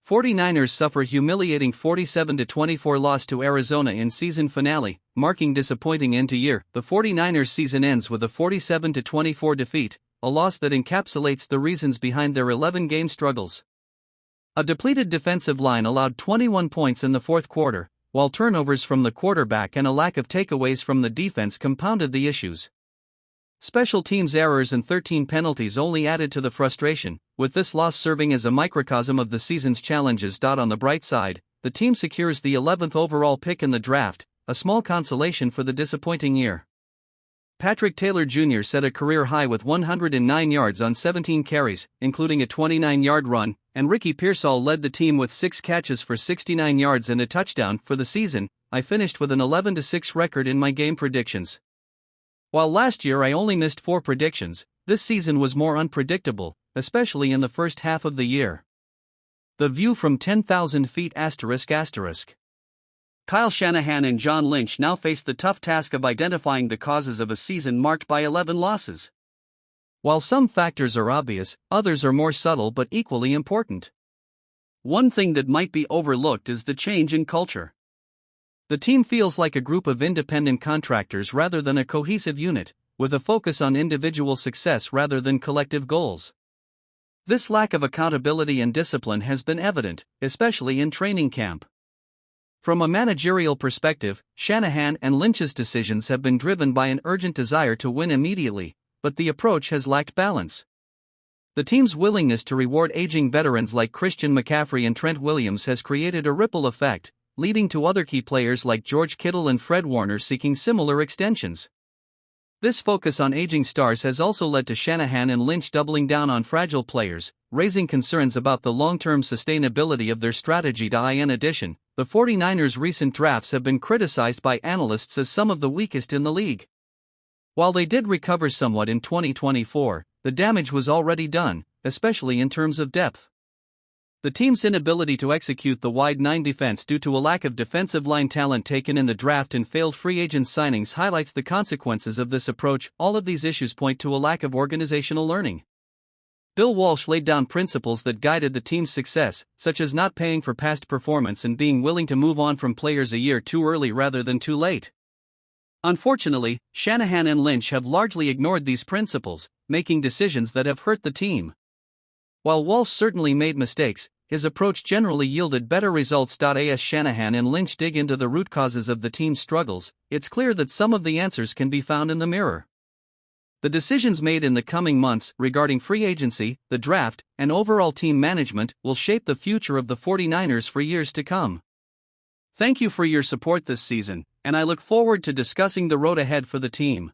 49ers suffer humiliating 47-24 loss to Arizona in season finale, marking disappointing end to year. The 49ers season ends with a 47-24 defeat, a loss that encapsulates the reasons behind their 11-game struggles. A depleted defensive line allowed 21 points in the fourth quarter, while turnovers from the quarterback and a lack of takeaways from the defense compounded the issues. Special teams errors and 13 penalties only added to the frustration, with this loss serving as a microcosm of the season's challenges. On the bright side, the team secures the 11th overall pick in the draft, a small consolation for the disappointing year. Patrick Taylor Jr. set a career high with 109 yards on 17 carries, including a 29-yard run, and Ricky Pearsall led the team with 6 catches for 69 yards and a touchdown. For the season, I finished with an 11-6 record in my game predictions. While last year I only missed 4 predictions, this season was more unpredictable, especially in the first half of the year. The view from 10,000 feet ***. Kyle Shanahan and John Lynch now face the tough task of identifying the causes of a season marked by 11 losses. While some factors are obvious, others are more subtle but equally important. One thing that might be overlooked is the change in culture. The team feels like a group of independent contractors rather than a cohesive unit, with a focus on individual success rather than collective goals. This lack of accountability and discipline has been evident, especially in training camp. From a managerial perspective, Shanahan and Lynch's decisions have been driven by an urgent desire to win immediately, but the approach has lacked balance. The team's willingness to reward aging veterans like Christian McCaffrey and Trent Williams has created a ripple effect, leading to other key players like George Kittle and Fred Warner seeking similar extensions. This focus on aging stars has also led to Shanahan and Lynch doubling down on fragile players, raising concerns about the long-term sustainability of their strategy. In addition, the 49ers' recent drafts have been criticized by analysts as some of the weakest in the league. While they did recover somewhat in 2024, the damage was already done, especially in terms of depth. The team's inability to execute the wide 9 defense due to a lack of defensive line talent taken in the draft and failed free agent signings highlights the consequences of this approach. All of these issues point to a lack of organizational learning. Bill Walsh laid down principles that guided the team's success, such as not paying for past performance and being willing to move on from players a year too early rather than too late. Unfortunately, Shanahan and Lynch have largely ignored these principles, making decisions that have hurt the team. While Walsh certainly made mistakes, his approach generally yielded better results. As Shanahan and Lynch dig into the root causes of the team's struggles, it's clear that some of the answers can be found in the mirror. The decisions made in the coming months regarding free agency, the draft, and overall team management will shape the future of the 49ers for years to come. Thank you for your support this season, and I look forward to discussing the road ahead for the team.